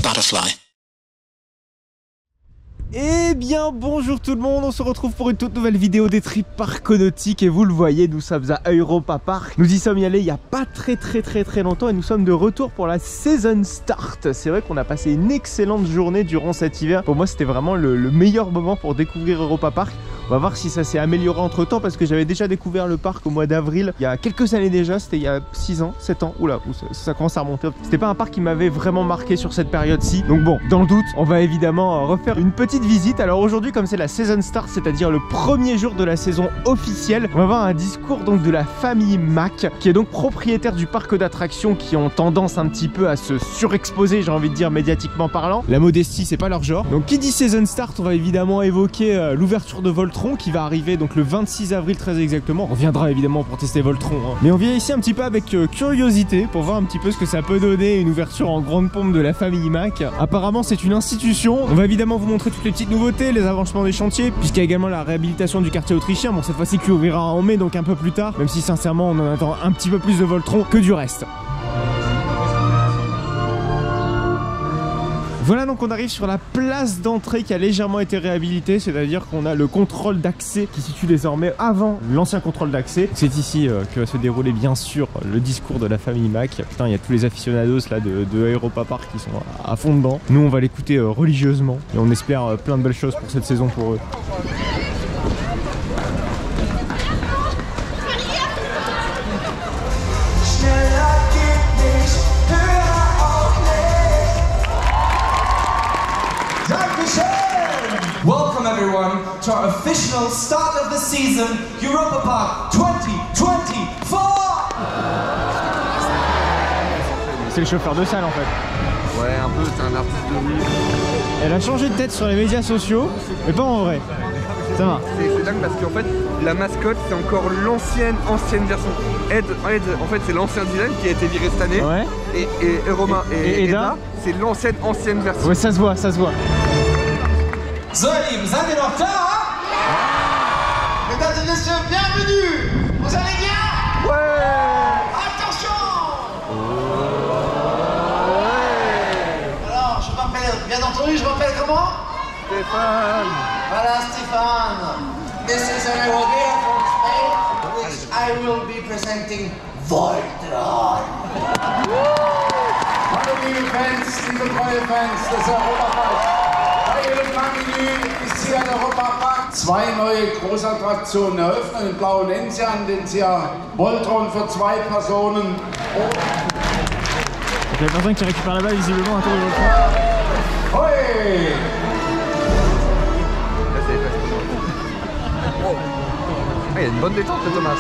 butterfly. Eh bien bonjour tout le monde, on se retrouve pour une toute nouvelle vidéo des trips parconautiques. Et vous le voyez, nous sommes à Europa Park. Nous y sommes allés il n'y a pas très longtemps. Et nous sommes de retour pour la Season Start. C'est vrai qu'on a passé une excellente journée durant cet hiver. Pour moi c'était vraiment le meilleur moment pour découvrir Europa Park. On va voir si ça s'est amélioré entre temps, parce que j'avais déjà découvert le parc au mois d'avril il y a quelques années déjà, c'était il y a 6 ans, 7 ans, oula, ça commence à remonter. C'était pas un parc qui m'avait vraiment marqué sur cette période-ci. Donc bon, dans le doute, on va évidemment refaire une petite visite. Alors aujourd'hui, comme c'est la Season Start, c'est-à-dire le premier jour de la saison officielle, on va voir un discours donc de la famille Mack, qui est donc propriétaire du parc d'attractions, qui ont tendance un petit peu à se surexposer, j'ai envie de dire médiatiquement parlant. La modestie, c'est pas leur genre. Donc qui dit Season Start, on va évidemment évoquer l'ouverture de Voltron, qui va arriver donc le 26 avril très exactement. On viendra évidemment pour tester Voltron, hein. Mais on vient ici un petit peu avec curiosité pour voir un petit peu ce que ça peut donner, une ouverture en grande pompe de la famille Mack. Apparemment c'est une institution. On va évidemment vous montrer toutes les petites nouveautés, les avancements des chantiers, puisqu'il y a également la réhabilitation du quartier autrichien. Bon, cette fois-ci qui ouvrira en mai, donc un peu plus tard, même si sincèrement on en attend un petit peu plus de Voltron que du reste. Voilà, donc on arrive sur la place d'entrée qui a légèrement été réhabilitée, c'est-à-dire qu'on a le contrôle d'accès qui se situe désormais avant l'ancien contrôle d'accès. C'est ici que va se dérouler bien sûr le discours de la famille Mack. Putain, il y a tous les aficionados là de Europa Park qui sont à fond dedans. Nous on va l'écouter religieusement et on espère plein de belles choses pour cette saison pour eux. Welcome everyone to our official start of the season, Europa Park 2024! C'est le chauffeur de salle en fait. Ouais, un peu, c'est un artiste de rue. Elle a changé de tête sur les médias sociaux, mais pas en vrai. Ça va. C'est dingue parce qu'en fait, la mascotte, c'est encore ancienne version. Ed, en fait, c'est l'ancien Dylan qui a été viré cette année. Ouais. Et Roma et Eda, c'est ancienne version. Ouais, ça se voit, ça se voit. So ihr Lieben, seid ihr noch da? Mesdames et messieurs, bienvenue! Vous allez bien? Ouais! Attention! Alors, je m'appelle, bien entendu, je m'appelle comment? Stéphane! Voilà, Stéphane. This is an idea from Spain, which I will be presenting Voltron. Hallo liebe Fans, liebe treue Fans des Europaparks. Bei jedem Menü ist hier in Europa Park 2 neue Großattraktionen eröffnet. Den blauen Enzian, den Voltron für 2 Personen. Donc la personne qui récupère là-bas visiblement un tour de Voltron. Hoi! Là, c'est facile. Ah, il y a une bonne détente, le Thomas. Hein.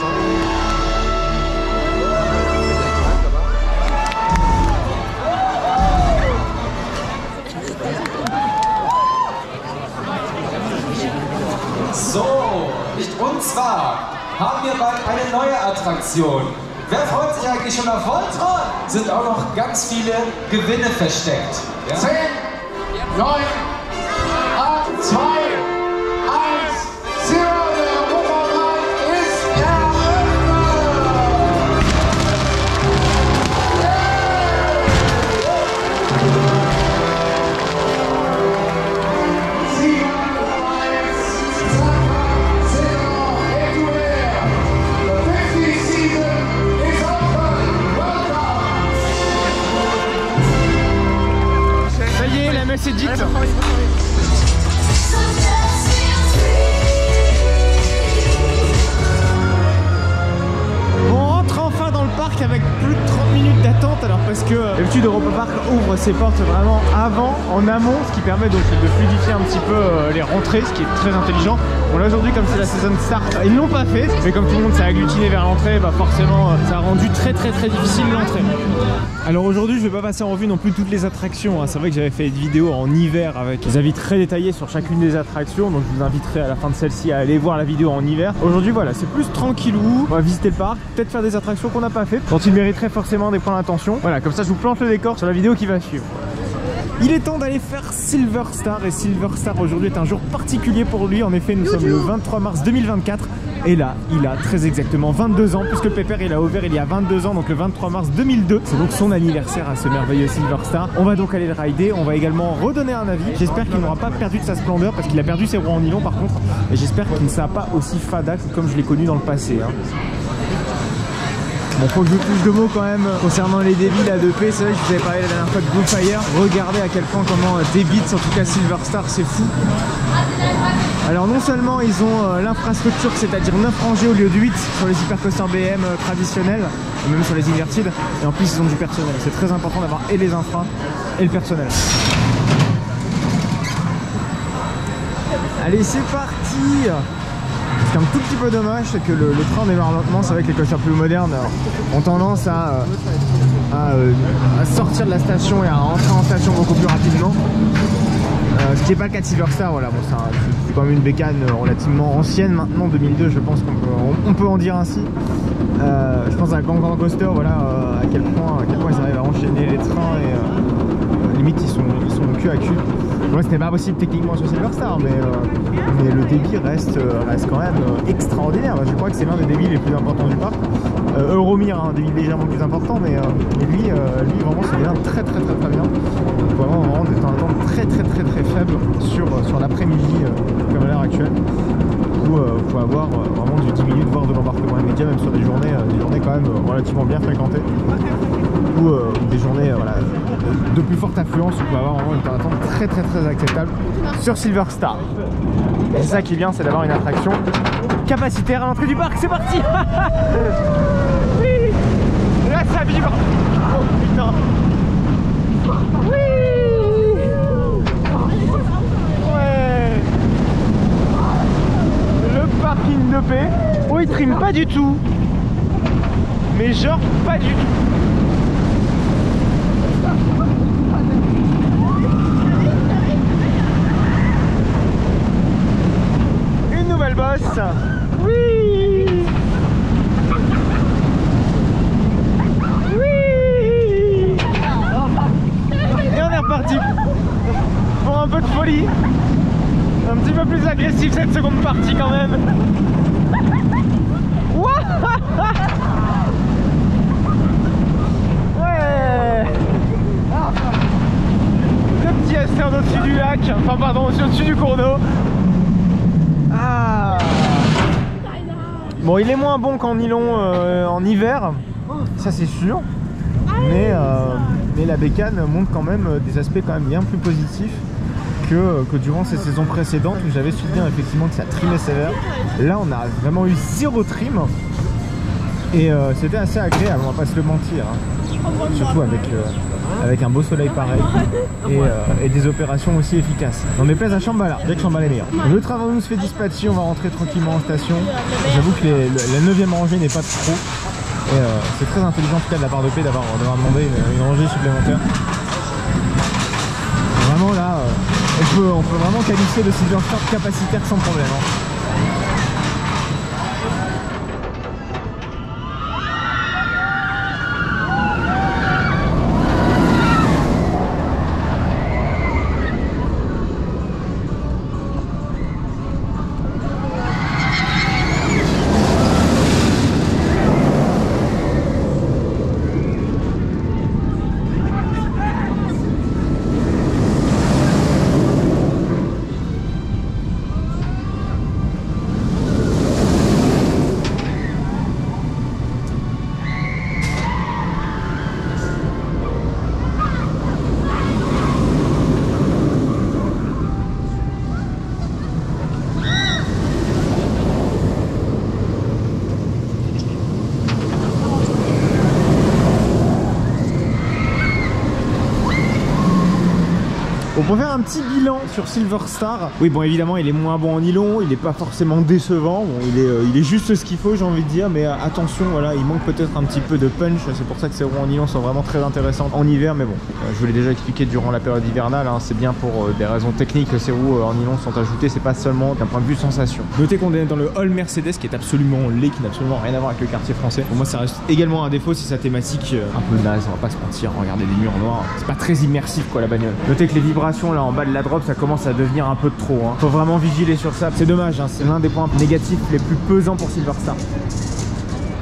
So, und zwar haben wir bald eine neue Attraktion. Wer freut sich eigentlich schon auf Voltron? Sind auch noch ganz viele Gewinne versteckt. Ja? 10, 9, 8, 2, 1, 0, der Europapark ist Ça y est, la messe est dite. On rentre enfin dans le parc avec plus de 30 minutes d'attente. Alors parce que d'habitude Europa Park ouvre ses portes vraiment en amont, ce qui permet donc de fluidifier un petit peu les rentrées, ce qui est très intelligent. Bon là aujourd'hui comme c'est la Season Start, ils l'ont pas fait, mais comme tout le monde s'est agglutiné vers l'entrée, bah forcément ça a rendu très difficile l'entrée. Alors aujourd'hui je vais pas passer en revue non plus toutes les attractions, hein. C'est vrai que j'avais fait une vidéo en hiver avec des avis très détaillés sur chacune des attractions, donc je vous inviterai à la fin de celle-ci à aller voir la vidéo en hiver. Aujourd'hui voilà, c'est plus tranquillou, on va visiter le parc, peut-être faire des attractions qu'on n'a pas fait. Dans dont il mériterait forcément des points d'attention. Voilà, comme ça je vous plante le décor sur la vidéo qui va suivre. Il est temps d'aller faire Silver Star, et Silver Star aujourd'hui est un jour particulier pour lui. En effet, nous sommes le 23 mars 2024 et là, il a très exactement 22 ans puisque Pépère il a ouvert il y a 22 ans, donc le 23 mars 2002. C'est donc son anniversaire à ce merveilleux Silver Star. On va donc aller le rider, on va également redonner un avis. J'espère qu'il n'aura pas perdu de sa splendeur parce qu'il a perdu ses roues en nylon par contre, et j'espère qu'il ne sera pas aussi fada que comme je l'ai connu dans le passé. Bon, faut que je vous touche de mots quand même concernant les débits là de P. C'est vrai que je vous avais parlé la dernière fois de Blue Fire. Regardez à quel point comment débits, en tout cas Silver Star, c'est fou. Alors non seulement ils ont l'infrastructure, c'est-à-dire 9 rangées au lieu de 8 sur les hypercoasters BM traditionnels, et même sur les invertides, et en plus ils ont du personnel. C'est très important d'avoir et les infras et le personnel. Allez, c'est parti. Ce qui est un tout petit peu dommage, c'est que le train démarre lentement. C'est vrai que les coasters plus modernes ont tendance à sortir de la station et à rentrer en station beaucoup plus rapidement. Ce qui n'est pas le cas de Silver Star. Voilà, bon, c'est quand même une bécane relativement ancienne maintenant, 2002, je pense qu'on peut en dire ainsi. Je pense à Gang Gang Coaster, voilà, à quel point ils arrivent à enchaîner les trains et limite ils sont au cul à cul. Ouais, ce n'est pas possible techniquement sur Silver Star, mais le débit reste quand même extraordinaire. Je crois que c'est l'un des débits les plus importants du parc. Euromir, un débit légèrement plus important, mais lui vraiment c'est bien très bien. Donc vraiment des temps d'attente très faible sur l'après-midi comme à l'heure actuelle, où il faut avoir vraiment du 10 minutes voire de l'embarquement immédiat, même sur des journées quand même relativement bien fréquentées, ou des journées de plus forte affluence, où on peut avoir vraiment une temps d'attente très acceptable sur Silver Star. Et c'est ça qui est bien, c'est d'avoir une attraction capacitaire à l'entrée du parc. C'est parti. Oui, là ça vibre. Oh putain. Oui. Ouais. Le parking de paix. Oh, il trime pas du tout. Mais genre pas du tout. Boss. Oui. Oui. Et on est reparti pour un peu de folie. Un petit peu plus agressif cette seconde partie quand même. Ouais. Le petit Esther au-dessus du lac, enfin pardon, au-dessus du cours d'eau. Ah. Bon, il est moins bon qu'en nylon en hiver, ça c'est sûr, mais la bécane montre quand même des aspects quand même bien plus positifs que durant ces saisons précédentes où j'avais souvenir effectivement que ça trimait sévère. Là on a vraiment eu 0 trim et c'était assez agréable, on va pas se le mentir, hein. Surtout avec un beau soleil pareil et des opérations aussi efficaces. On déplaise à Shambhala, dès que Shambhala est meilleur. Le train nous se fait dispatcher, on va rentrer tranquillement en station. J'avoue que la 9e rangée n'est pas trop. Et c'est très intelligent en tout cas de la part de P d'avoir demandé une rangée supplémentaire. Vraiment là, on peut vraiment qualifier le Silver Star capacitaire sans problème, hein. On peut faire un petit bilan sur Silver Star. Oui, bon, évidemment, il est moins bon en nylon, il est pas forcément décevant. Bon, il est juste ce qu'il faut, j'ai envie de dire, mais attention, voilà, il manque peut-être un petit peu de punch. C'est pour ça que ces roues en nylon sont vraiment très intéressantes en hiver, mais bon, je vous l'ai déjà expliqué durant la période hivernale, hein, c'est bien pour des raisons techniques que ces roues en nylon sont ajoutées, c'est pas seulement d'un point de vue sensation. Notez qu'on est dans le hall Mercedes qui est absolument laid, qui n'a absolument rien à voir avec le quartier français. Pour moi, ça reste également un défaut, c'est sa thématique un peu naze, on va pas se mentir. Regardez les murs noirs, c'est pas très immersif quoi la bagnole. Notez que les vibrations là en bas de la drop, ça commence à devenir un peu de trop, hein. Faut vraiment vigiler sur ça, c'est dommage, hein. C'est l'un des points négatifs les plus pesants pour Silver Star.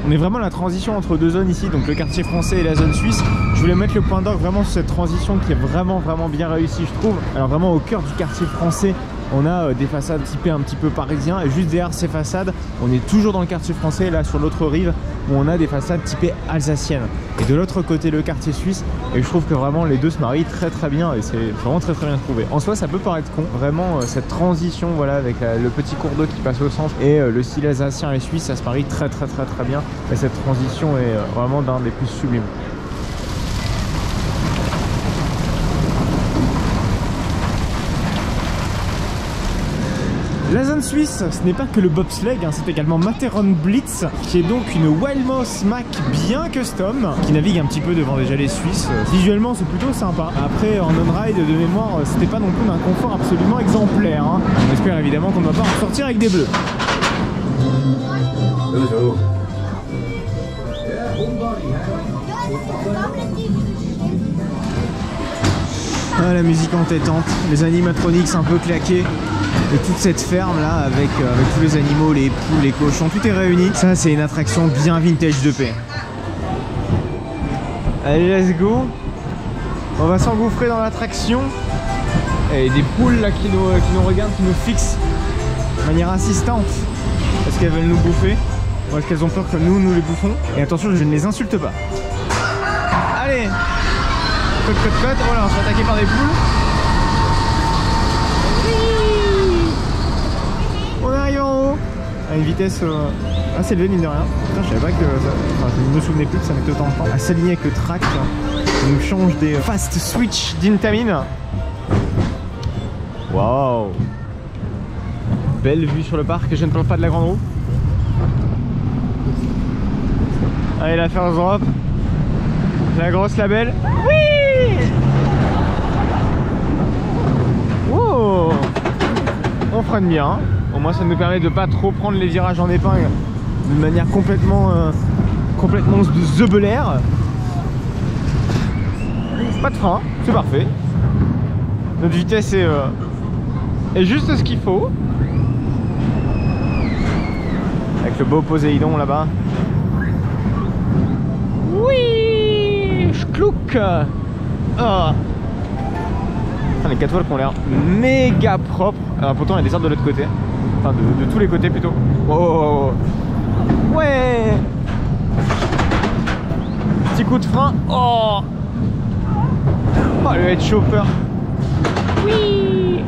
On est vraiment à la transition entre deux zones ici, donc le quartier français et la zone suisse. Je voulais mettre le point d'orgue vraiment sur cette transition qui est vraiment bien réussie, je trouve. Alors vraiment au cœur du quartier français, on a des façades typées un petit peu parisiens, et juste derrière ces façades, on est toujours dans le quartier français, là sur l'autre rive, où on a des façades typées alsaciennes. Et de l'autre côté, le quartier suisse, et je trouve que vraiment les deux se marient très bien, et c'est vraiment très bien trouvé. En soi, ça peut paraître con, vraiment cette transition, voilà, avec le petit cours d'eau qui passe au centre, et le style alsacien et suisse, ça se marie très bien, et cette transition est vraiment d'un des plus sublimes. La zone suisse, ce n'est pas que le bobsleigh, hein, c'est également Matterhorn Blitz, qui est donc une Wildmouse Mack bien custom, qui navigue un petit peu devant déjà les Suisses. Visuellement, c'est plutôt sympa. Après, en on-ride, de mémoire, c'était pas non plus d'un confort absolument exemplaire, hein. On espère évidemment qu'on ne va pas en sortir avec des bleus. Ah, la musique entêtante, les animatronics un peu claqués. Et toute cette ferme là avec tous les animaux, les poules, les cochons, tout est réuni. Ça c'est une attraction bien vintage de paix. Allez, let's go. On va s'engouffrer dans l'attraction. Et des poules là qui nous regardent, qui nous fixent de manière insistante. Est-ce qu'elles veulent nous bouffer ou est-ce qu'elles ont peur que nous les bouffons? Et attention, je ne les insulte pas. Allez, cote. Voilà, on se fait attaquer par des poules. On arrive en haut à une vitesse assez élevée, mine de rien. Putain, je savais pas que ça... Enfin, je ne me souvenais plus que ça mettait autant de temps à s'aligner avec le track. Ça nous change des fast switch d'Intamin. Waouh! Belle vue sur le parc, je ne parle pas de la grande roue. Allez, la first drop. La grosse label. Oui! Wow! On freine bien, hein. Au moins ça nous permet de pas trop prendre les virages en épingle de manière complètement zebelaire. Pas de frein, c'est parfait. Notre vitesse est juste ce qu'il faut. Avec le beau Poséidon là-bas. Oui, schlouk. Oh. Les 4 voiles qui ont l'air méga propres. Alors pourtant il y a des arbres de l'autre côté. Enfin de tous les côtés plutôt. Oh ouais. Petit coup de frein. Oh, oh le head chopper. Oui.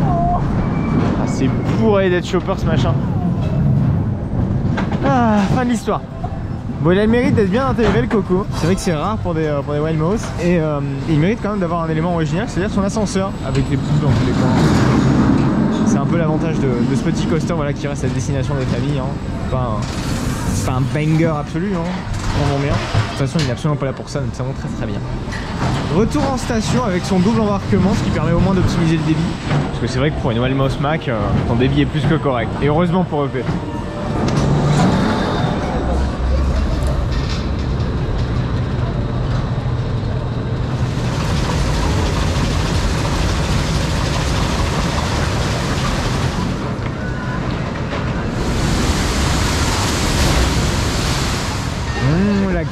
Oh. Ah, c'est bourré d'head chopper ce machin. Ah, fin de l'histoire. Bon, il a le mérite d'être bien intégré le coco. C'est vrai que c'est rare pour des Wildmouse. Et il mérite quand même d'avoir un élément original, c'est-à-dire son ascenseur avec les poules dans tous les coins. C'est un peu l'avantage de ce petit coaster, voilà, qui reste à destination des familles, hein. C'est pas un banger absolu, hein. Vraiment bien. De toute façon, il n'est absolument pas là pour ça, donc ça monte très bien. Retour en station avec son double embarquement, ce qui permet au moins d'optimiser le débit. Parce que c'est vrai que pour une Wildmouse Mack, ton débit est plus que correct. Et heureusement pour EP.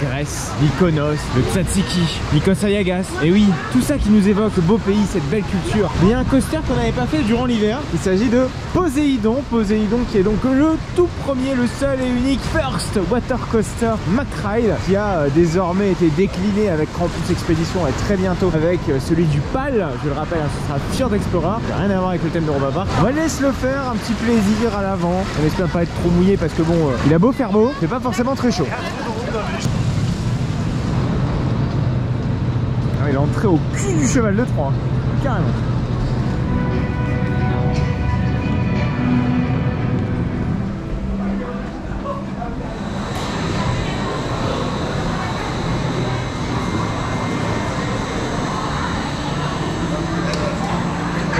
Grèce, Mykonos, le Tsatsiki, Nikos Ayagas. Et oui, tout ça qui nous évoque le beau pays, cette belle culture. Mais il y a un coaster qu'on n'avait pas fait durant l'hiver. Il s'agit de Poséidon. Poséidon qui est donc le tout premier, le seul et unique First Water Coaster Mack Ride, qui a désormais été décliné avec Krampus Expedition et très bientôt avec celui du PAL. Je le rappelle, ce sera Fjord Explorer. Ça n'a rien à voir avec le thème d'Europa Park. On va laisser le faire, un petit plaisir à l'avant. On espère pas être trop mouillé parce que bon, il a beau faire beau, c'est pas forcément très chaud. Il est entré au cul du cheval de Troie. carrément.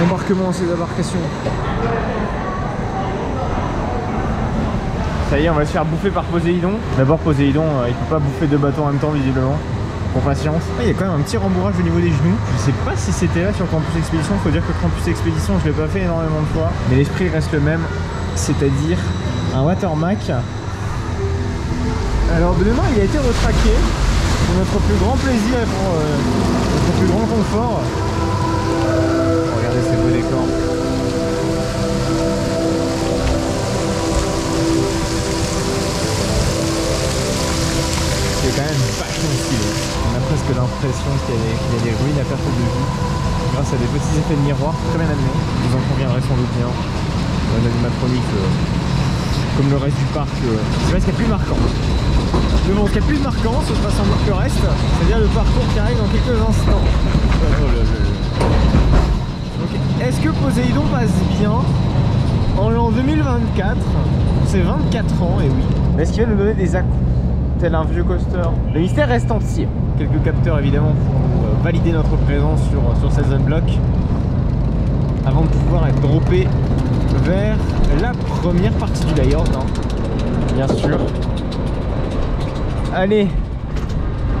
Embarquement ces embarcations. Ça y est, on va se faire bouffer par Poséidon. D'abord Poséidon, il peut pas bouffer deux bateaux en même temps visiblement. Pour patience. Il y a quand même un petit rembourrage au niveau des genoux. Je sais pas si c'était là sur Campus Expédition. Faut dire que Campus Expédition, je l'ai pas fait énormément de fois. Mais l'esprit reste le même. C'est-à-dire un Watermac. Alors de mémoire, il a été retraqué pour notre plus grand plaisir et pour notre plus grand confort. Regardez ces beaux décors. C'est quand même vachement stylé. On a presque l'impression qu'il y a des ruines à perte de vue grâce à des petits effets de miroir très bien amenés. Vous en conviendrez sans doute bien. Un animatronique comme le reste du parc, c'est vrai ce qu'il y a plus marquant. Mais bon, ce qu'il y a plus marquant, ce sera sans doute le reste, c'est-à-dire le parcours qui arrive dans quelques instants. Est-ce que Poséidon passe bien en l'an 2024? C'est 24 ans, et oui. Est-ce qu'il va nous donner des à-coups tel un vieux coaster? Le mystère reste entier. Quelques capteurs évidemment pour valider notre présence sur cette zone bloc avant de pouvoir être droppé vers la première partie du layout, hein. Bien sûr. Allez.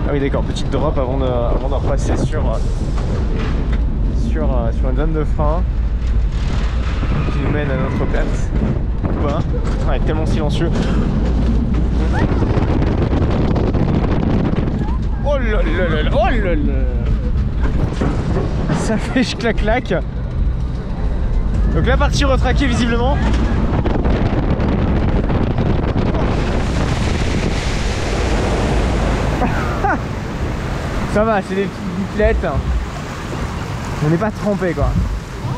Ah oui d'accord, petite drop avant de repasser sur une zone de frein qui nous mène à notre perte. Ou pas. Ah, il est tellement silencieux. Oh là là là là, oh là là. Ça fait clac. Donc la partie retraquée visiblement. Ça va, c'est des petites bouclettes. On n'est pas trempé quoi.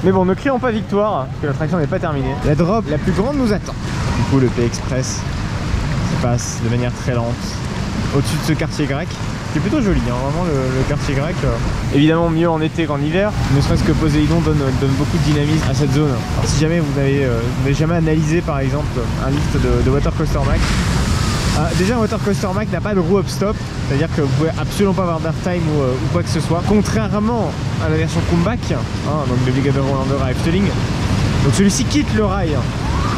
Mais bon, ne crions pas victoire, parce que l'attraction n'est pas terminée. La drop la plus grande nous attend. Du coup, le P-Express se passe de manière très lente au-dessus de ce quartier grec. C'est plutôt joli, hein, vraiment le quartier grec. Évidemment mieux en été qu'en hiver, ne serait-ce que Poséidon donne beaucoup de dynamisme à cette zone. Alors si jamais vous n'avez jamais analysé par exemple un lift de Water Coaster Mac, déjà un Water Coaster Mac n'a pas de roue up-stop, c'est-à-dire que vous pouvez absolument pas avoir d'airtime ou quoi que ce soit, contrairement à la version Comeback, hein, donc de Big Adventure Orlando Efteling. Donc celui-ci quitte le rail.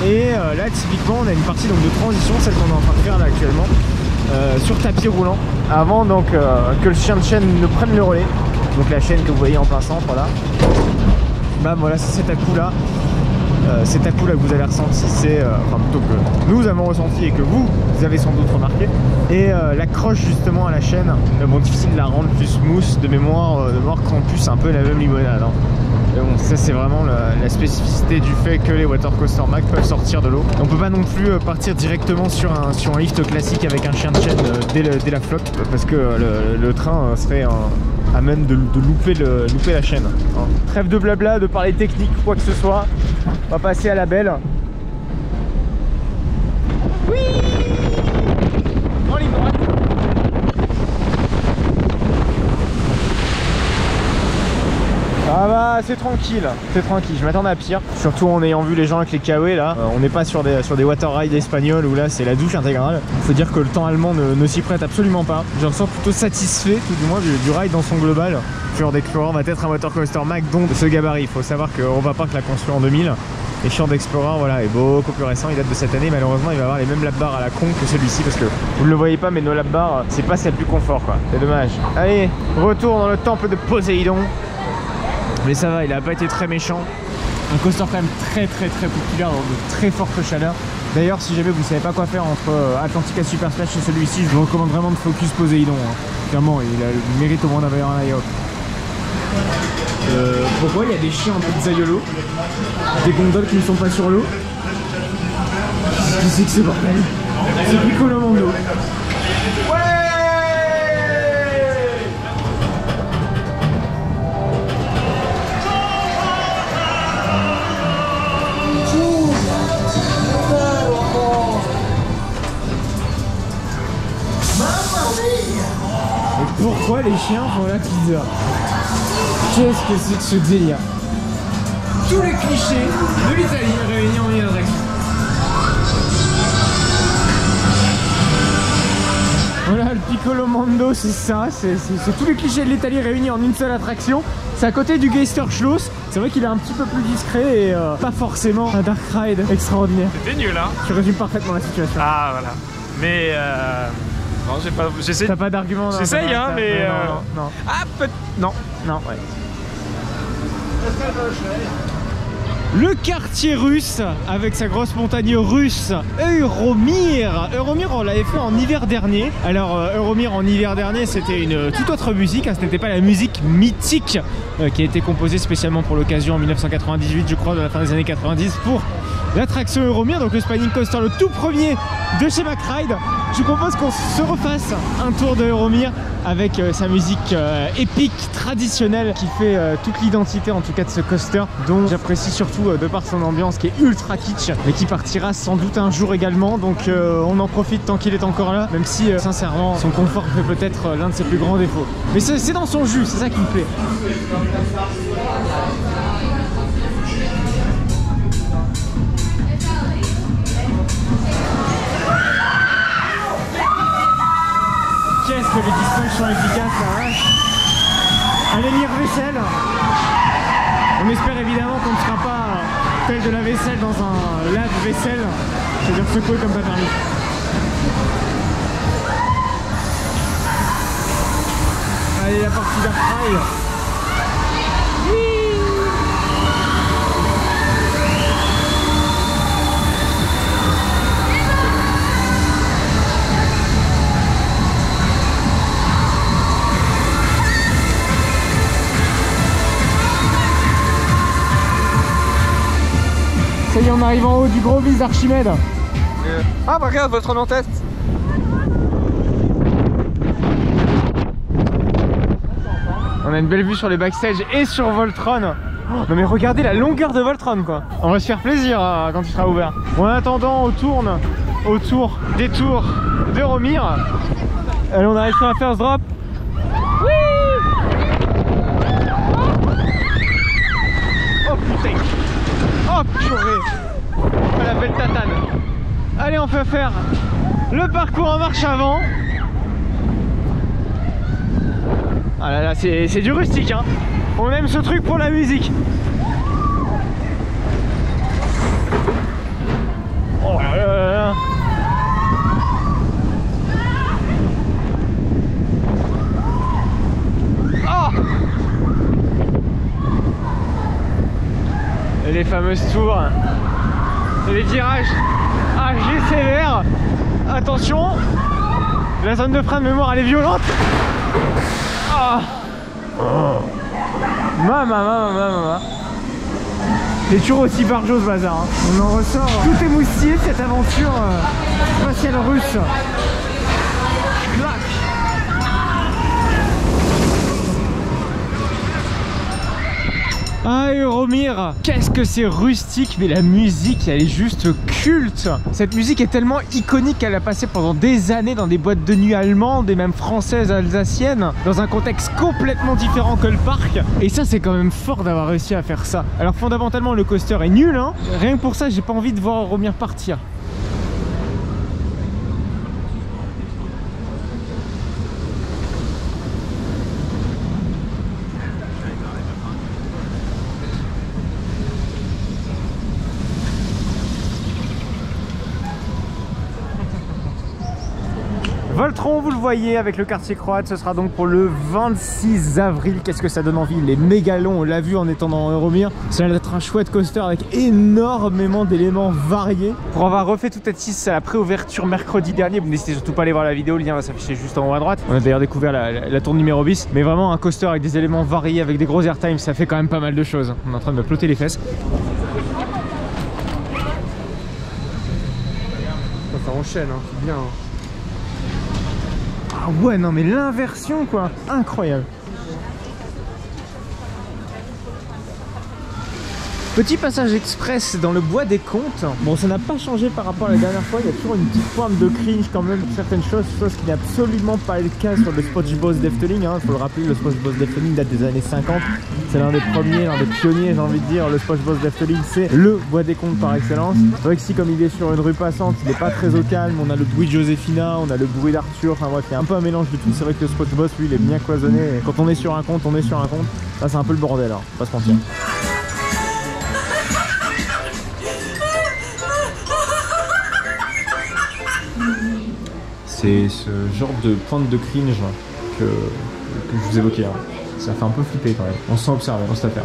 Et là typiquement on a une partie donc, de transition, celle qu'on est en train de faire là actuellement. Sur tapis roulant avant donc que le chien de chaîne ne prenne le relais, donc la chaîne que vous voyez en plein centre là. Bam, voilà, c'est cet à-coup là que vous avez ressenti, c'est enfin plutôt que nous avons ressenti et que vous avez sans doute remarqué. Et l'accroche justement à la chaîne, bon, difficile de la rendre plus smooth, de mémoire Campus, c'est un peu la même limonade, hein. Mais bon, ça c'est vraiment la spécificité du fait que les Water Coaster Mac peuvent sortir de l'eau. On peut pas non plus partir directement sur un lift classique avec un chien de chaîne dès la flotte, parce que le train serait à même de louper la chaîne, hein. Trêve de blabla, de parler technique, quoi que ce soit. On va passer à la belle. Oui, en ligne droite. Ça va, c'est tranquille, je m'attendais à pire. Surtout en ayant vu les gens avec les kawaii là. On n'est pas sur des water rides espagnols où là c'est la douche intégrale. Faut dire que le temps allemand ne s'y prête absolument pas. Je ressens plutôt satisfait tout du moins du ride dans son global. Fjord Explorer va être un Water Coaster Mac donc de ce gabarit. Il faut savoir que Europa Park l'a construit en 2000. Et Fjord Explorer voilà, est beaucoup plus récent, il date de cette année. Malheureusement il va avoir les mêmes lap bars à la con que celui-ci, parce que vous ne le voyez pas mais nos lap bars c'est pas celle plus confort quoi. C'est dommage. Allez, retour dans le temple de Poséidon. Mais ça va, il a pas été très méchant. Un coaster quand même très populaire, dans de très fortes chaleurs. D'ailleurs, si jamais vous savez pas quoi faire entre Atlantica Super Splash et celui-ci, je vous recommande vraiment de focus Poséidon, hein. Clairement, il a le mérite au moins d'avoir un layout. Pourquoi il y a des chiens en pizzaiolo, des gondoles qui ne sont pas sur l'eau? Qu'est-ce que c'est que ce bordel? C'est Piccolo Mondo. Pourquoi les chiens font la pizza? Qu'est-ce que c'est que ce délire? Tous les clichés de l'Italie réunis en une attraction. Voilà, le Piccolo Mondo, c'est ça, c'est tous les clichés de l'Italie réunis en une seule attraction. C'est à côté du Geisterschloss. C'est vrai qu'il est un petit peu plus discret et pas forcément un dark ride extraordinaire. C'était nul, hein. Tu résumes parfaitement la situation. Ah, voilà. Mais non, j'ai pas... J'essaie... T'as pas d'argument? J'essaye, hein, mais... Non. Ah, peut-être... Non. Non, ouais. Le quartier russe avec sa grosse montagne russe, Euromir. Euromir, on l'avait fait en hiver dernier. Alors Euromir en hiver dernier, c'était une toute autre musique, hein. Ce n'était pas la musique mythique qui a été composée spécialement pour l'occasion en 1998, je crois, de la fin des années 90 pour l'attraction Euromir, donc le spinning coaster, le tout premier de chez McRide. Je vous propose qu'on se refasse un tour de Euromir avec sa musique épique, traditionnelle, qui fait toute l'identité en tout cas de ce coaster, dont j'apprécie surtout de par son ambiance qui est ultra kitsch, mais qui partira sans doute un jour également, donc on en profite tant qu'il est encore là, même si sincèrement son confort fait peut-être l'un de ses plus grands défauts. Mais c'est dans son jus, c'est ça qui me plaît. Qu'est-ce que les dispatchs sont efficaces, la vache. Allez lire vaisselle. On espère évidemment qu'on ne sera pas tel de la vaisselle dans un lave-vaisselle, c'est-à-dire secoué comme pas permis. Allez, la partie d'Artrail. Ça y est, on arrive en haut du gros vis d'Archimède. Ah bah regarde, votre en test. On a une belle vue sur les backstage et sur Voltron. Oh, non mais regardez la longueur de Voltron quoi. On va se faire plaisir quand il sera ouvert. Bon, en attendant, on tourne autour des tours d'Euromir. Allez, on arrive sur la first drop. Oh putain. Oh purée. Oh, la belle tatane. Allez, on peut faire le parcours en marche avant. Ah là là, c'est du rustique, hein. On aime ce truc pour la musique. Oh là là là. Oh. Et les fameuses tours. Et les virages assez sévères. Attention, la zone de frein de mémoire elle est violente. Ah. Oh. Mama. C'est toujours aussi barjot ce bazar, hein. On en ressort tout émoustillé de cette aventure spatiale russe. Clac. Ah, Euromir, qu'est-ce que c'est rustique, mais la musique elle est juste culte. Cette musique est tellement iconique qu'elle a passé pendant des années dans des boîtes de nuit allemandes et même françaises, alsaciennes, dans un contexte complètement différent que le parc. Et ça c'est quand même fort d'avoir réussi à faire ça. Alors fondamentalement le coaster est nul, hein. Rien que pour ça j'ai pas envie de voir Euromir partir. Voltron, vous le voyez, avec le quartier croate, ce sera donc pour le 26 avril. Qu'est-ce que ça donne envie, les mégalons, on l'a vu en étant dans Euromir. Ça va être un chouette coaster avec énormément d'éléments variés. Pour avoir refait toute cette à la préouverture mercredi dernier, vous n'hésitez surtout pas à aller voir la vidéo, le lien va s'afficher juste en haut à droite. On a d'ailleurs découvert la tour numéro bis, mais vraiment un coaster avec des éléments variés, avec des gros airtime, ça fait quand même pas mal de choses. On est en train de me plotter les fesses. Ça enchaîne, hein, c'est bien. Hein. Ah ouais, non mais l'inversion quoi, incroyable. Petit passage express dans le bois des Comtes. Bon, ça n'a pas changé par rapport à la dernière fois. Il y a toujours une petite pointe de cringe quand même pour certaines choses, chose qui n'est absolument pas le cas sur le SpongeBob d'Efteling. Il faut le rappeler, le SpongeBob d'Efteling date des années 50. C'est l'un des premiers, l'un des pionniers, j'ai envie de dire. Le SpongeBob d'Efteling, c'est le bois des Comtes par excellence. C'est vrai que si, comme il est sur une rue passante, il n'est pas très au calme. On a le bruit de Joséphina, on a le bruit d'Arthur. Enfin bref, il y a un peu un mélange de tout. C'est vrai que le SpongeBob, lui, il est bien cloisonné. Et quand on est sur un compte, on est sur un compte. Là, c'est un peu le bordel, hein, faut pas se mentir. C'est ce genre de pointe de cringe que je vous évoquais. Hein. Ça fait un peu flipper quand même. On se sent observé dans cette affaire.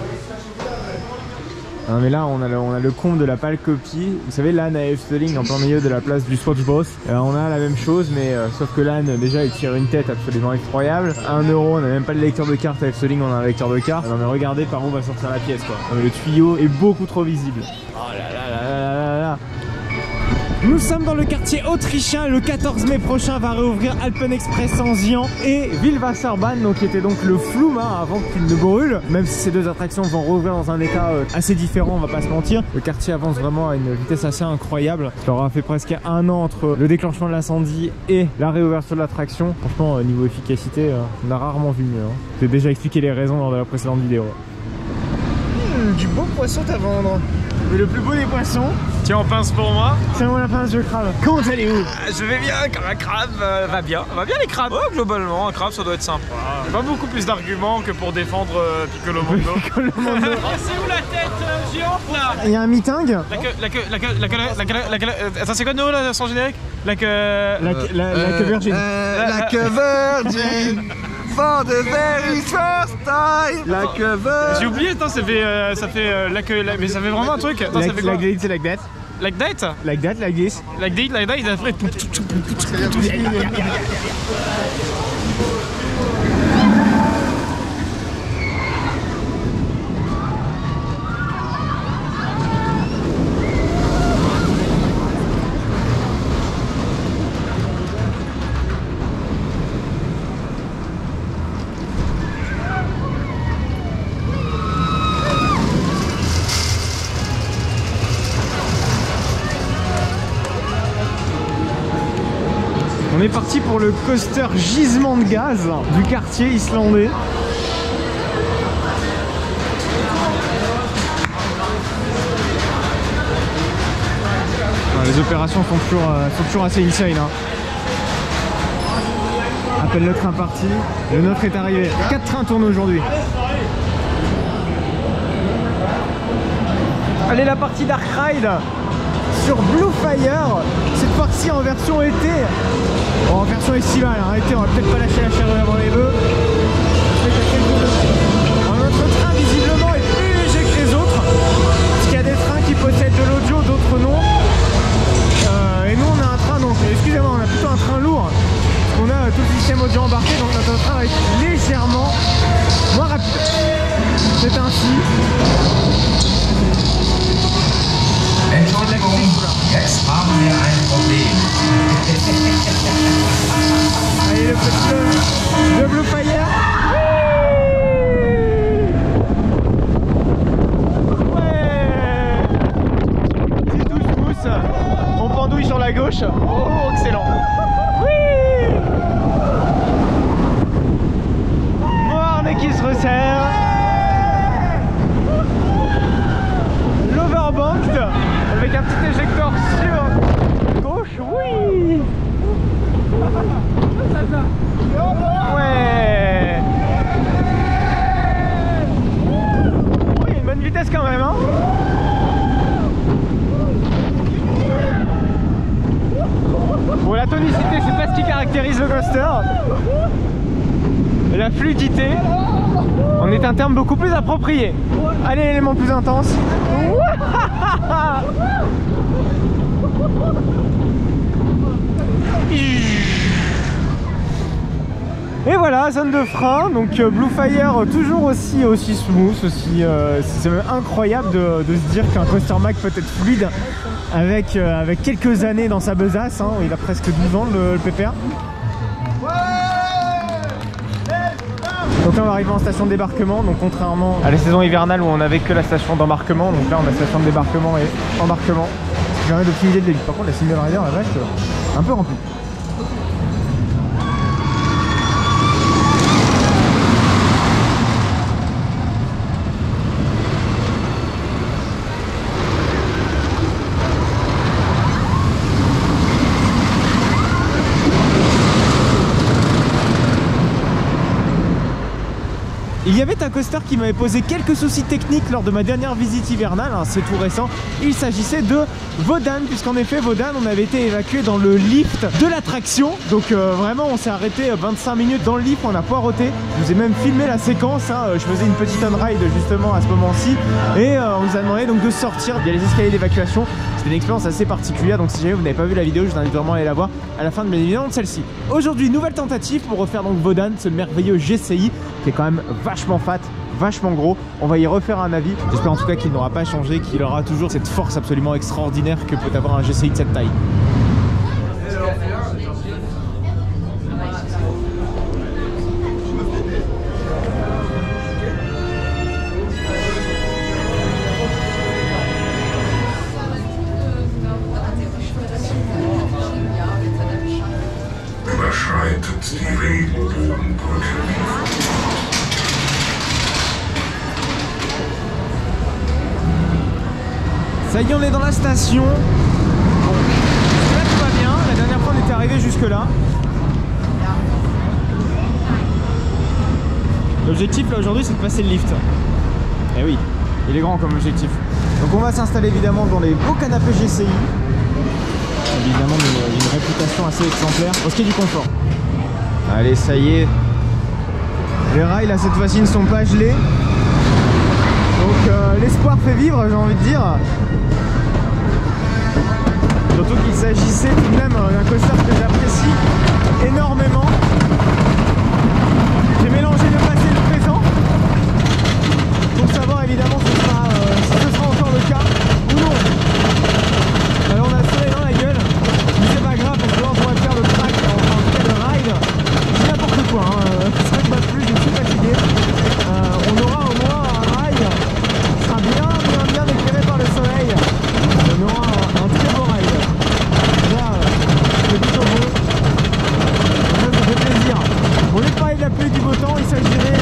Non, mais là, on a le comble de la pâle copie. Vous savez, l'âne à Efteling en plein milieu de la place du SpongeBob. On a la même chose, mais sauf que l'âne, déjà, il tire une tête absolument effroyable. 1 €, on n'a même pas de lecteur de cartes à Efteling, on a un lecteur de cartes. Non, mais regardez par où va sortir la pièce, quoi. Non, mais le tuyau est beaucoup trop visible. Oh là là là là là là. Nous sommes dans le quartier autrichien. Le 14 mai prochain va réouvrir Alpenexpress en Xian et Wildwasserbahn, donc qui était donc le Fluma avant qu'il ne brûle. Même si ces deux attractions vont rouvrir dans un état assez différent, on va pas se mentir. Le quartier avance vraiment à une vitesse assez incroyable. Ça aura fait presque 1 an entre le déclenchement de l'incendie et la réouverture de l'attraction. Franchement, niveau efficacité, on a rarement vu mieux. Hein. J'ai déjà expliqué les raisons lors de la précédente vidéo. Du beau poisson à vendre. Mais le plus beau des poissons. Tiens, on pince pour moi. C'est moi la pince de crabe. Comment allez-vous? Je vais bien, car un crabe va bien. Va bien les crabes. Ouais, globalement, un crabe ça doit être sympa. Pas beaucoup plus d'arguments que pour défendre Piccolo Mondo. Piccolo Mondo. C'est où la tête géante là? Il y a un meeting. Attends, c'est quoi nous là, son générique? La queue virgin. La queue virgin. For the very first time. La queue virgin. J'ai oublié, attends, ça fait la queue, mais ça fait vraiment un truc. Attends, ça fait quoi? Like like that. Like that? Like that, like this. Like that, il a fait. On est parti pour le coaster gisement de gaz du quartier islandais. Les opérations sont toujours assez insane. Hein. Appelle le train parti, le nôtre est arrivé. 4 trains tournent aujourd'hui. Allez, la partie Dark Ride sur Bluefire, cette fois-ci en version été. Bon, en version estivale, hein. Été, on va peut-être pas lâcher la charrue avant les bœufs. Notre train visiblement est plus léger que les autres, parce qu'il y a des trains qui possèdent de l'audio, d'autres non. Et nous on a un train, donc excusez-moi, on a plutôt un train lourd. On a tout le système audio embarqué, donc notre train va être légèrement moins rapide. C'est ainsi. Entschuldigung, jetzt haben wir ein Problem. Allez, le petit de Bluefire. Ouais. C'est tout smooth. On pendouille sur la gauche. Oh, excellent. Oui. Morne qui se resserre. L'overbanked avec un petit éjecteur sur gauche. Oui. Ouais. Oh, il y a une bonne vitesse quand même, hein. Bon, la tonicité, c'est pas ce qui caractérise le coaster. La fluidité en est un terme beaucoup plus approprié. Allez, l'élément plus intense. Et voilà, zone de frein, donc Bluefire toujours aussi smooth, c'est même incroyable de se dire qu'un coaster Mac peut être fluide avec quelques années dans sa besace, hein. Il a presque 12 ans le pépère. Donc là on va arriver en station de débarquement, donc contrairement à la saison hivernale où on avait que la station d'embarquement, donc là on a station de débarquement et embarquement. Ce qui permet d'optimiser le débit. Par contre la single rider, la vache, un peu remplie. Il y avait un coaster qui m'avait posé quelques soucis techniques lors de ma dernière visite hivernale, hein, c'est tout récent. Il s'agissait de Wodan, puisqu'en effet Wodan, on avait été évacué dans le lift de l'attraction. Donc vraiment on s'est arrêté 25 minutes dans le lift, on a poireauté. Je vous ai même filmé la séquence, hein. Je faisais une petite on-ride justement à ce moment-ci. Et on nous a demandé donc de sortir via les escaliers d'évacuation. C'était une expérience assez particulière, donc si jamais vous n'avez pas vu la vidéo, je vous invite vraiment à aller la voir à la fin de bien évidemment de celle-ci. Aujourd'hui, nouvelle tentative pour refaire donc Wodan, ce merveilleux GCI qui est quand même vachement fat, vachement gros. On va y refaire un avis. J'espère en tout cas qu'il n'aura pas changé, qu'il aura toujours cette force absolument extraordinaire que peut avoir un GCI de cette taille. Überschreitet die Regenbogenbrücke. Ça y est, on est dans la station. Bon, là tout va bien. La dernière fois on était arrivé jusque là. L'objectif là aujourd'hui c'est de passer le lift. Eh oui, il est grand comme objectif. Donc on va s'installer évidemment dans les beaux canapés GCI. Évidemment une réputation assez exemplaire pour ce qui est du confort. Allez, ça y est. Les rails là cette fois-ci ne sont pas gelés. Donc l'espoir fait vivre, j'ai envie de dire. Surtout qu'il s'agissait tout de même d'un coaster que j'apprécie énormément. J'ai mélangé le passé et le présent pour savoir évidemment si ce sera encore le cas ou non. Alors on a le soleil dans la gueule, mais c'est pas grave parce que là on va faire le track, enfin en tout cas le ride. C'est n'importe quoi, hein. C'est vrai que ma pluie, je suis fatigué. On aura au moins un ride qui sera bien éclairé par le soleil. On aura un très beau ride. Là, c'est plutôt beau. Ça fait plaisir. Au lieu de parler de la pluie et du beau temps, il s'agirait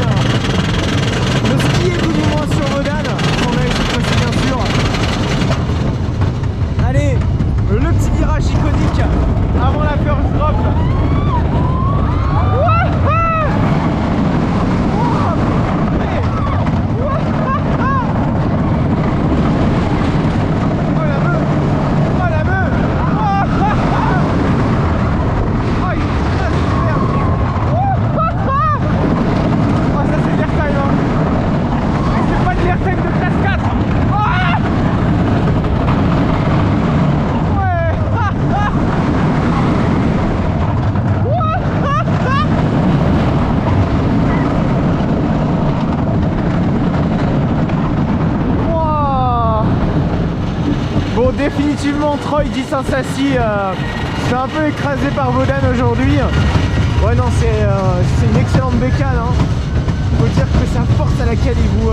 de skier tout du moins sur Wodan. On a cette fois-ci bien sûr. Allez, le petit virage iconique avant la first drop. Définitivement Troy dit Sensasi c'est un peu écrasé par Wodan aujourd'hui. Ouais non c'est une excellente bécane, hein. Faut dire que sa force à laquelle il vous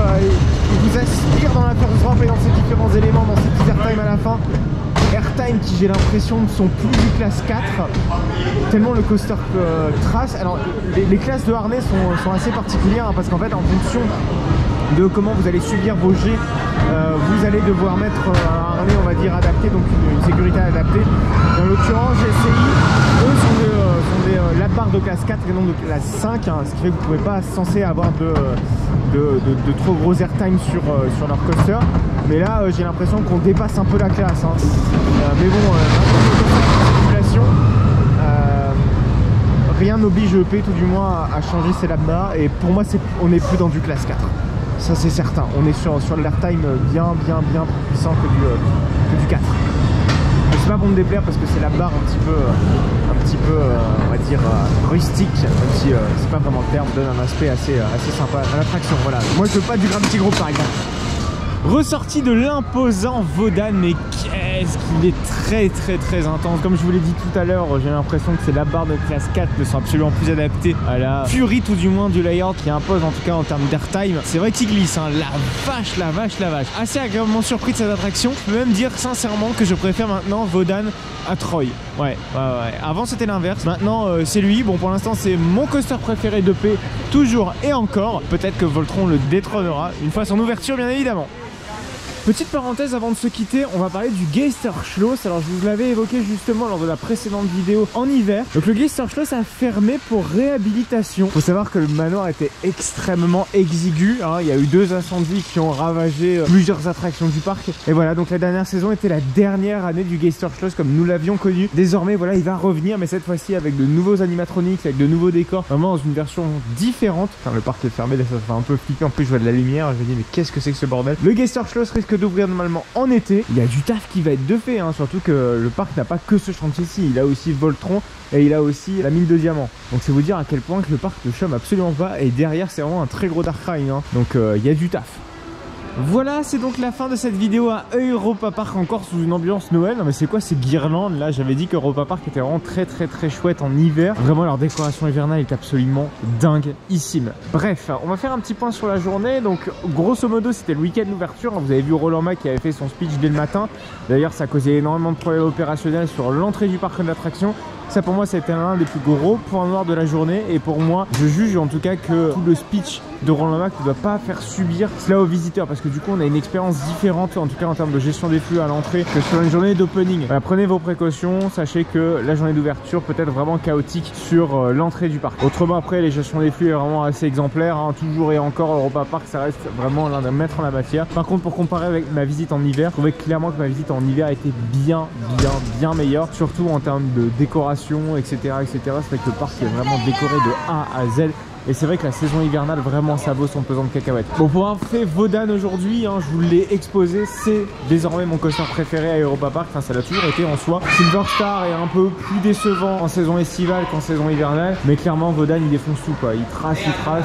aspire dans la first drop et dans ses différents éléments, dans ses petits airtime à la fin. Airtime qui j'ai l'impression ne sont plus du classe 4 tellement le coaster trace. Alors les classes de harnais sont assez particulières, hein, parce qu'en fait en fonction de comment vous allez subir vos jets, vous allez devoir mettre un harnais on va dire adapté, donc une sécurité adaptée. Dans l'occurrence GCI, eux sont des lap bars de classe 4 et non de classe 5, hein, ce qui fait que vous ne pouvez pas censé avoir de trop gros airtime sur leur coaster. Mais là j'ai l'impression qu'on dépasse un peu la classe, hein. Mais bon, rien n'oblige EP tout du moins à changer ses lap bars, et pour moi on n'est plus dans du classe 4. Ça c'est certain, on est sur l'airtime bien plus puissant que du 4. Mais c'est pas pour me déplaire parce que c'est la barre un petit peu on va dire rustique, même si c'est pas vraiment le terme, donne un aspect assez sympa à l'attraction. Voilà, moi je veux pas du Gravity Group par exemple. Ressorti de l'imposant Wodan, mais qu'est-ce qu'il est très intense. Comme je vous l'ai dit tout à l'heure, j'ai l'impression que c'est la barre de classe 4 ne sont absolument plus adaptées à la furie tout du moins du layout qui impose en tout cas en termes d'airtime. C'est vrai qu'il glisse, hein. La vache. Assez agréablement surpris de cette attraction. Je peux même dire sincèrement que je préfère maintenant Wodan à Troy. Ouais. Avant c'était l'inverse, maintenant c'est lui. Bon, pour l'instant c'est mon coaster préféré de paix, toujours et encore. Peut-être que Voltron le détrônera une fois son ouverture, bien évidemment. Petite parenthèse avant de se quitter, on va parler du Geisterschloss. Alors je vous l'avais évoqué justement lors de la précédente vidéo en hiver. Donc le Geisterschloss a fermé pour réhabilitation. Faut savoir que le manoir était extrêmement exigu, hein. Il y a eu 2 incendies qui ont ravagé plusieurs attractions du parc. Et voilà, donc la dernière saison était la dernière année du Geisterschloss comme nous l'avions connu. Désormais voilà, il va revenir, mais cette fois-ci avec de nouveaux animatronics, avec de nouveaux décors, vraiment dans une version différente. Enfin, le parc est fermé, là ça fait un peu flippant. En plus je vois de la lumière, je me dis mais qu'est-ce que c'est que ce bordel. Le Geisterschloss risque d'ouvrir normalement en été. Il y a du taf qui va être de fait, hein. Surtout que le parc n'a pas que ce chantier-ci, il a aussi Voltron et il a aussi la mine de diamants. Donc c'est vous dire à quel point que le parc ne chôme absolument pas, et derrière c'est vraiment un très gros dark ride, hein. Donc il y a du taf. Voilà, c'est donc la fin de cette vidéo à Europa Park, encore sous une ambiance Noël. Non mais c'est quoi ces guirlandes là? J'avais dit qu'Europa Park était vraiment très chouette en hiver. Vraiment leur décoration hivernale est absolument dingueissime. Bref, on va faire un petit point sur la journée. Donc grosso modo c'était le week-end d'ouverture. Vous avez vu Roland Mac qui avait fait son speech dès le matin. D'ailleurs ça a causé énormément de problèmes opérationnels sur l'entrée du parc d'attractions. Ça pour moi c'était l'un des plus gros points noirs de la journée, et pour moi je juge en tout cas que tout le speech de Roland Mac ne doit pas faire subir cela aux visiteurs, parce que du coup on a une expérience différente en tout cas en termes de gestion des flux à l'entrée que sur une journée d'opening. Voilà, prenez vos précautions, sachez que la journée d'ouverture peut être vraiment chaotique sur l'entrée du parc. Autrement après les gestions des flux est vraiment assez exemplaire, hein. Toujours et encore Europa Park ça reste vraiment l'un des maîtres en la matière. Par contre pour comparer avec ma visite en hiver, je trouvais clairement que ma visite en hiver était bien meilleure, surtout en termes de décoration, etc. C'est vrai que le parc est vraiment décoré de A à Z. Et c'est vrai que la saison hivernale, vraiment, ça vaut son pesant de cacahuètes. Bon, pour avoir fait Wodan aujourd'hui, hein, je vous l'ai exposé, c'est désormais mon coaster préféré à Europa Park. Enfin, ça l'a toujours été en soi. Silver Star est un peu plus décevant en saison estivale qu'en saison hivernale. Mais clairement, Wodan, il défonce tout, quoi. Il trace.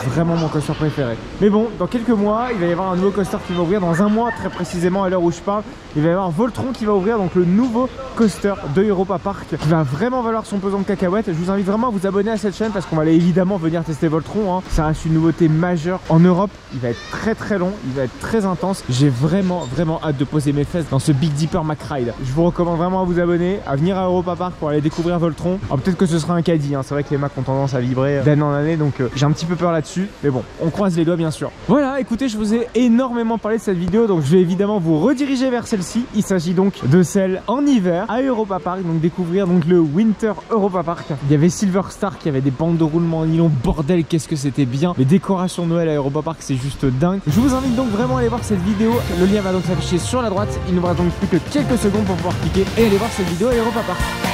Vraiment mon coaster préféré. Mais bon, dans quelques mois, il va y avoir un nouveau coaster qui va ouvrir. Dans un mois, très précisément, à l'heure où je parle, il va y avoir Voltron qui va ouvrir. Donc, le nouveau coaster de Europa Park qui va vraiment valoir son pesant de cacahuètes. Je vous invite vraiment à vous abonner à cette chaîne parce qu'on va aller évidemment venir tester Voltron. Ça reste une nouveauté majeure en Europe. Il va être très long, il va être très intense. J'ai vraiment hâte de poser mes fesses dans ce Big Dipper Mac Ride. Je vous recommande vraiment à vous abonner, à venir à Europa Park pour aller découvrir Voltron. Alors peut-être que ce sera un caddie, hein. C'est vrai que les Macs ont tendance à vibrer d'année en année, donc j'ai un petit peu peur là-dessus. Mais bon, on croise les doigts bien sûr. Voilà, écoutez, je vous ai énormément parlé de cette vidéo, donc je vais évidemment vous rediriger vers celle-ci. Il s'agit donc de celle en hiver à Europa Park, donc découvrir donc le Winter Europa Park. Il y avait Silver Star qui avait des bandes de roulement en nylon. Bordel, qu'est-ce que c'était bien. Les décorations Noël à Europa Park, c'est juste dingue. Je vous invite donc vraiment à aller voir cette vidéo. Le lien va donc s'afficher sur la droite. Il ne vous reste donc plus que quelques secondes pour pouvoir cliquer et aller voir cette vidéo à Europa Park.